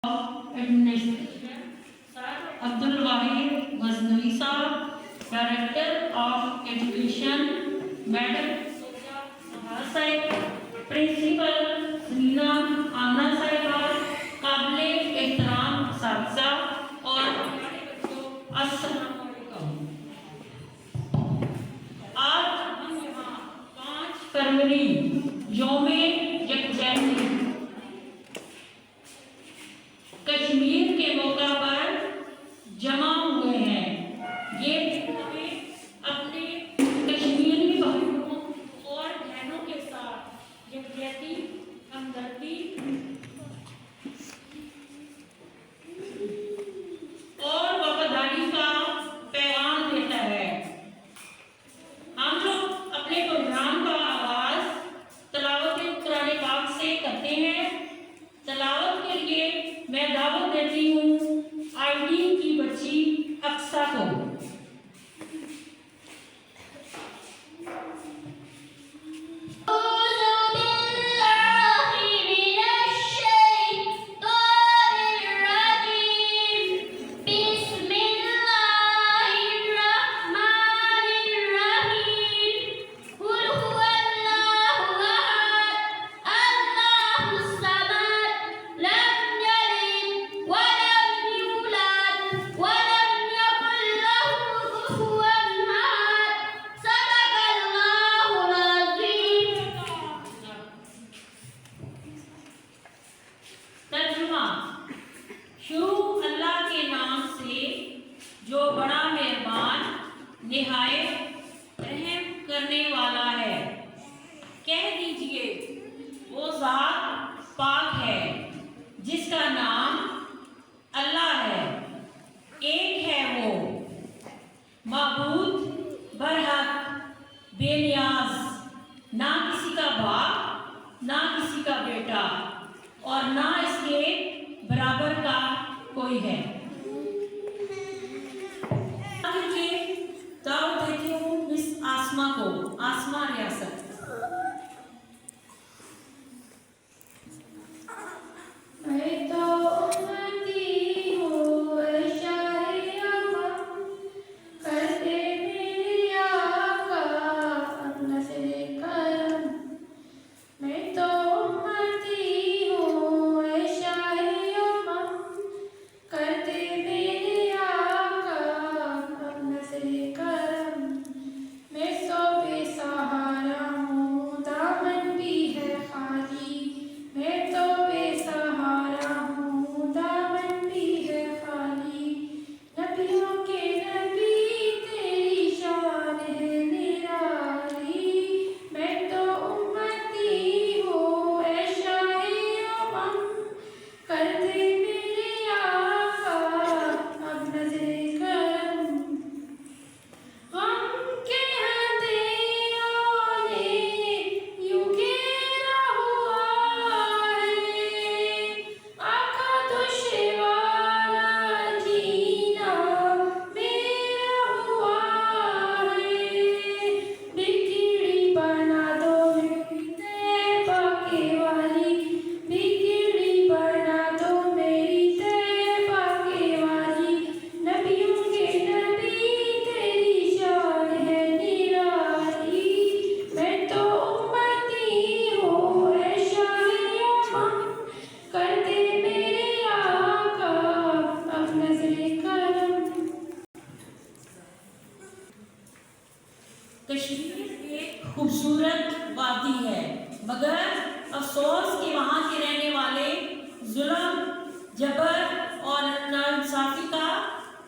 Administration, Sir Abdul Wahid Ghaznavi Sahab, Director of Education, Madam Soja Sahar Saib, Principal Sneena Amna Sahiba, काबिले एहतराम साथिया और हमारे बच्चों अस्सलाम वालेकुम। आज हम यहाँ 5 फरवरी यौमे यकजहती कश्मीर के मौका पर जमा हुए हैं। ये हमें अपने कश्मीरी भाइयों और बहनों के साथ यकजहती, हमदर्दी और वफादारी का पैगाम देता है। हम लोग अपने प्रोग्राम का आगाज तिलावत कुरान पाक से करते हैं। तिलावत के लिए मैं दावत देती हूँ आईडी की बच्ची अक्सा को। शुरू अल्लाह के नाम से जो बड़ा मेहरबान निहायत रहम करने वाला है। कह दीजिए वो ज़ात पाक है जिसका नाम अल्लाह है। एक है वो माबूद बरहक बेनियाज, ना किसी का बाप ना किसी का बेटा और ना इसके बराबर का कोई है। दावत देती हूँ मिस आसमा को, आसमा रियासत। मैं तो उम्मती हूँ शाहे अमन करते मेरे आका अपना से करम। मैं तो उम्मती हूँ शाहे अमन करते मेरे आका अपना से करम। मैं सो बेसहारा हूँ दामन भी है खाली। मैं तो बेसहारा हूँ दामन भी है खाली। नबियों के नबी तेरी शान है निराली। मैं तो उम्मती हूँ ऐ शाहे अमन करते मेरे आका अब नज़रे करम। हम के अंधेरों ने यूं घेरा हुआ है। आका दुश्वार जीना मेरा हुआ है। बिगड़ी बना दो मेरी तैबा के वाली। बिगड़ी बना दो मेरी तैबा के वाली। नबियों के नबी तेरी शान है निराली। मैं तो उम्मती हूँ ऐ शाहे अमन करते मेरे आका अब नज़रे करम। कश्मीर एक खूबसूरत वादी है, मगर अफसोस कि वहाँ के रहने वाले जुल्म, जबर और नाइंसाफी का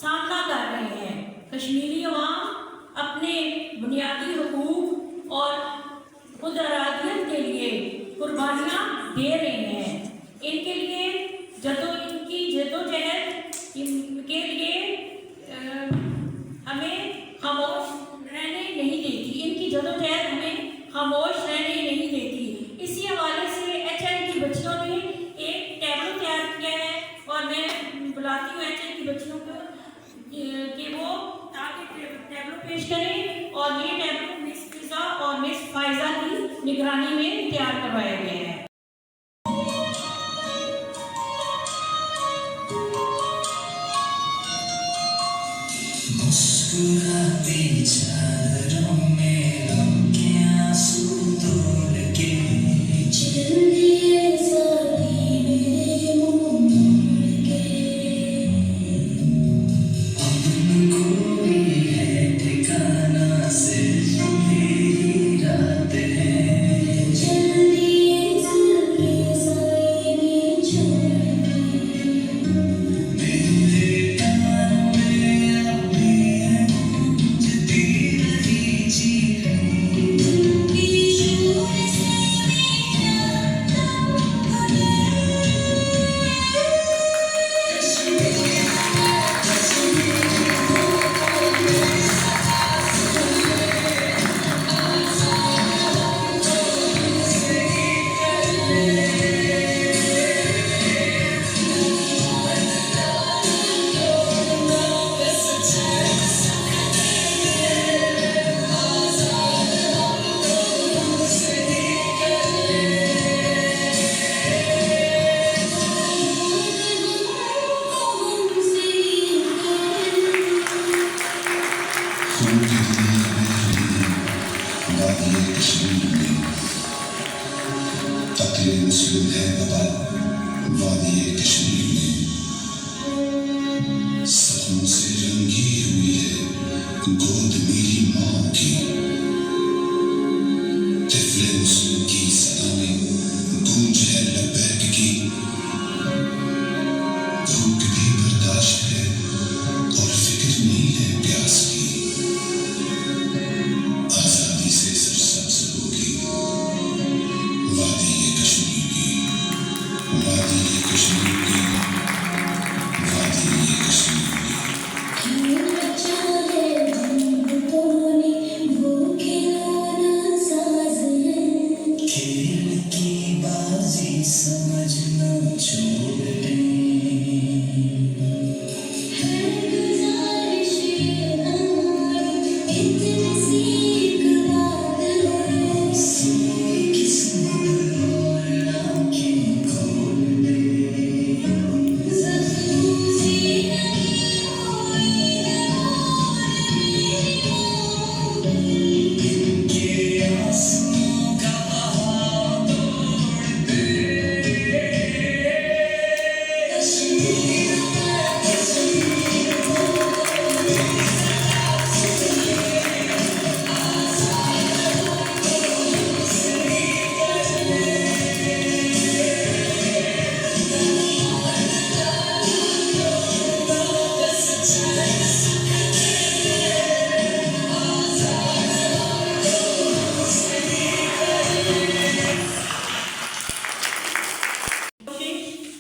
सामना कर रहे हैं। कश्मीरी अवाम अपने बुनियादी हुकूक और खुद इरादियत के लिए कुर्बानियाँ दे रहे हैं। इनके लिए इनकी जद्दोजहद के लिए हमें खामोश रहने नहीं देती। इनकी जद्दोजहद हमें खामोश रहने नहीं देती। इसी हवाले से HN की बच्चियों ने एक टैबलो तैयार किया है और मैं बुलाती हूँ HN की बच्चियों को कि वो आगे टैबलो पेश करें। और ये टैबलो मिस फिजा और मिस फाइजा की निगरानी में तैयार करवाए गए हैं। वादी कश्मीर में कत्ले मुस्लिम है बाबा वादी कश्मीर में सपनों से रंगी हुई है गोद मेरी माँ की तिफले मुस्लिम की सदाएं गूंज है लबैक की भूख भी बर्दाश्त है और फिक्र नहीं है प्यास की आजादी से सरसब्ज होगी वादी कश्मीर की वादी कश्मीर की वादी कश्मीर की खेल की बाजी समझना छोड़ दे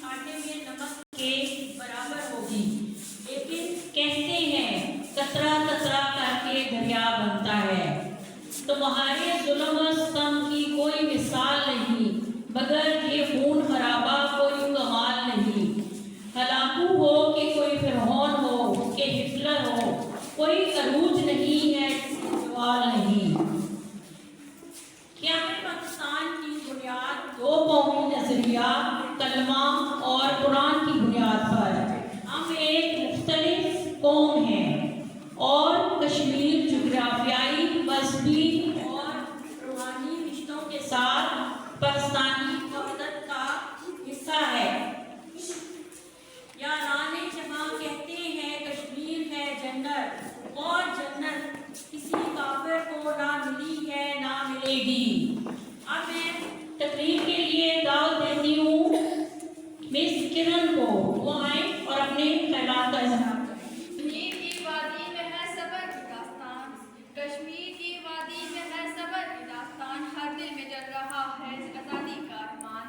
आटे में नमक के बराबर होगी, लेकिन कहते हैं कतरा कतरा करके दरिया बनता है। तुम्हारे जुल्म सितम की कोई मिसाल नहीं, मगर ये खून खराबा कोई कमाल नहीं। हलाकू हो कि कोई फिरौन हो कि हिटलर हो, कोई अरूज नहीं है सवाल नहीं। क्या है पाकिस्तान की बुनियाद दो कौमी नजरिया कलमा और कुरान की बुनियाद पर। हम एक मुख्तलिफ कौम हैं और कश्मीर जोग्राफियाई मजहबी और रूहानी रिश्तों के साथ पाकिस्तानी वहदत का हिस्सा है। याराने जहाँ कहते हैं कश्मीर है जन्नत, और जन्नत किसी काफिर को ना मिली है ना मिलेगी। अब मैं तकरीर के लिए दावत देती हूँ मिस किरण को, वो आए और अपने ख्यालात का इजहार करें। कश्मीर की वादी में है सबर की दास्तान, कश्मीर की वादी में है सबर की दास्तान, हर दिल में जल रहा है आज़ादी का अरमान।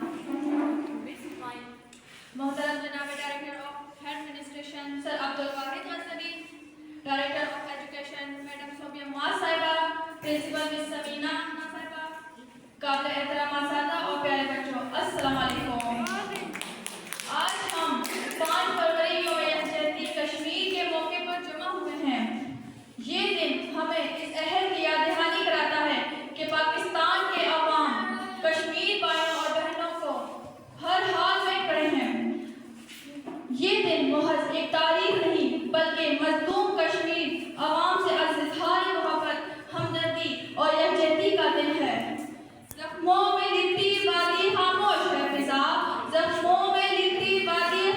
मोहतरम जनाब director of administration sir Abdul Wahid Ghaznavi, director of education madam Sobia Muaz साहिबा, प्रिंसिपल मिस समीना साहिबा, काबिल एहतराम सादा और प्यारे बच्चों, अस्सलाम वालेकुम। आज हम 5 फरवरी यौम यकजहती कश्मीर के मौके पर जमा हुए हैं। ये दिन हमें इस अहद की याद दहानी कराता है कि पाकिस्तान के अवाम कश्मीर भाइयों और बहनों को हर हाल में खड़े हैं। ये दिन महज एक तारीख नहीं बल्कि मजलूम कश्मीर अवाम से इज़हार मोहब्बत, हमदर्दी और यकजहती का दिन है। जख्मों में लिपटी वादी खामोश है फिजा, जख्मों में लिपटी वादी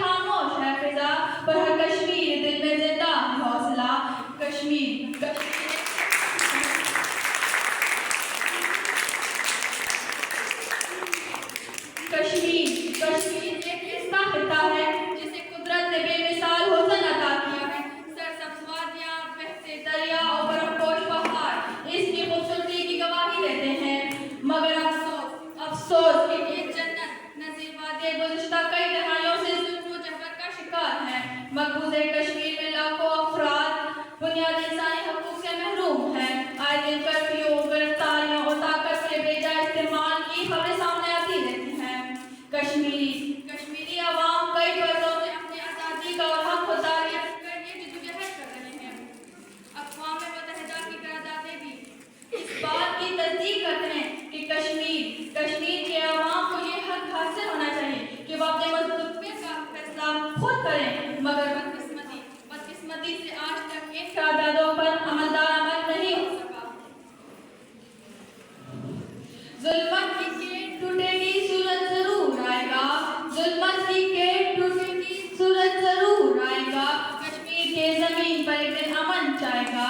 जुल्मत की टूटेगी सूरज जरूर आएगा, जुल्मत की टूटेगी सूरज जरूर आएगा, कश्मीर के जमीन पर एक दिन अमन छाएगा।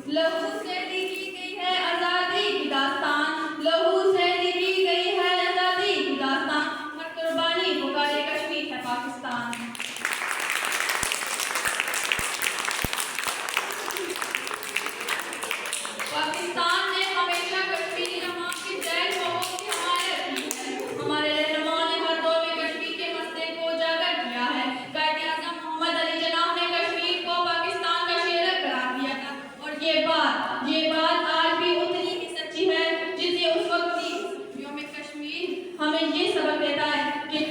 लहू से लिखी गई है आजादी की दास्तान, लहू से लिखी गई है आजादी की दास्तान, हर कुर्बानी पुकारे कश्मीर है पाकिस्तान। पाकिस्तान ने हमेशा कश्मीरी अवाम की जैन कौमों की हमायत की है। हमारे रहनुमाओं ने हर दौर में कश्मीर के मसले को उजागर किया है। कायद-ए-आज़म मोहम्मद अली जिन्नाह ने कश्मीर को पाकिस्तान का शेर करार दिया था और ये बात आज भी उतनी ही सच्ची है जितनी उस वक्त थी। यौम कश्मीर हमें ये सबक देता है कि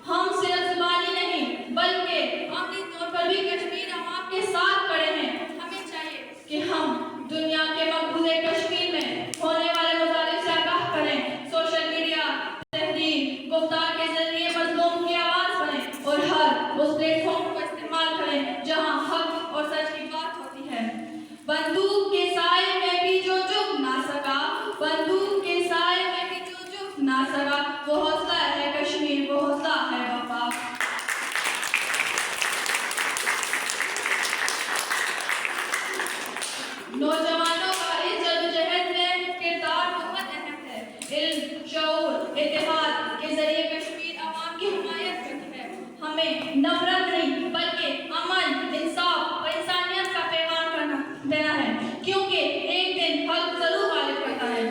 हम सिर्फ ज़ुबानी नहीं बल्कि अमली तौर पर भी कश्मीर अवाम के साथ खड़े हैं। हमें चाहिए कि हम दुनिया के मकबूले कश्मीर में होने वाले मुजालिम से आगाह करें, सोशल मीडिया, तहरीर, गुफ्तार के जरिए मजलूम की आवाज़ बने और हर उस प्लेटफॉर्म को इस्तेमाल करें जहां हक और सच की बात होती है। बंदूक के साए में भी जो झुक ना सका, बंदूक के साए में भी जो झुक ना सका, वो हौसला है कश्मीर, वो हौसला है वफा। नौजवानों का इस जद्दोजहद में किरदार बहुत अहम है। इल्म, शऊर, इत्तेहाद के जरिए कश्मीर अवाम की हिमायत करती है। हमें नफरत नहीं बल्कि अमन, इंसाफ और इंसानियत का पैगाम देना है, क्योंकि एक दिन हक जरूर गालिब करता है।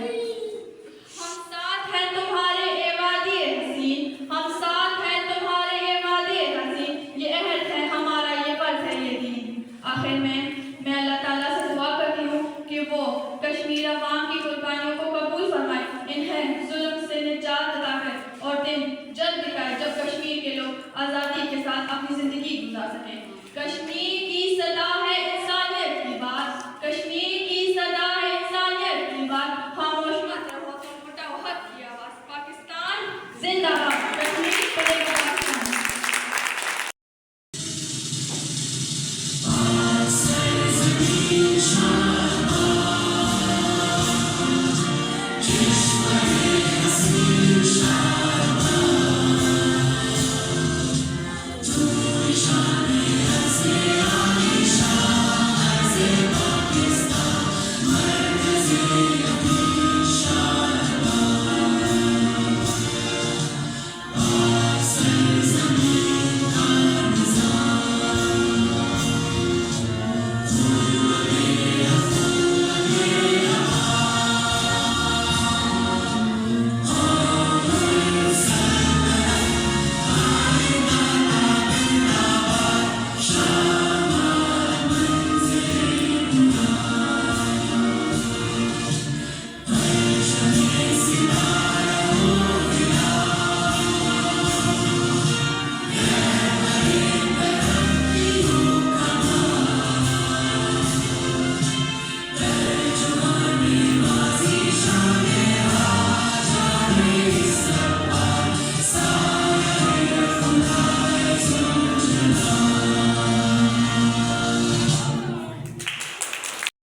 हम साथ हैं तुम्हारे ए वादी हसीन, हम साथ हैं तुम्हारे ए वादी हसीन, ये अहद है हमारा, ये फर्ज है, ये दीन। आखिर में मैं अल्लाह ताला से दुआ करती हूँ कि वो कश्मीर अवाम की कुर्बानियों को कबूल फरमाए, इन्हें जुल्म से निजात अता करे और दिन जल्द दिखाए जब कश्मीर के लोग आज़ादी के साथ अपनी ज़िंदगी गुजार सकें। कश्मीर की सदा है इंसानियत की बात, कश्मीर की सदा है इंसानियत की बात, खामोश मत रहो तुम, उठाओ हक की आवाज़। पाकिस्तान जिंदाबाद।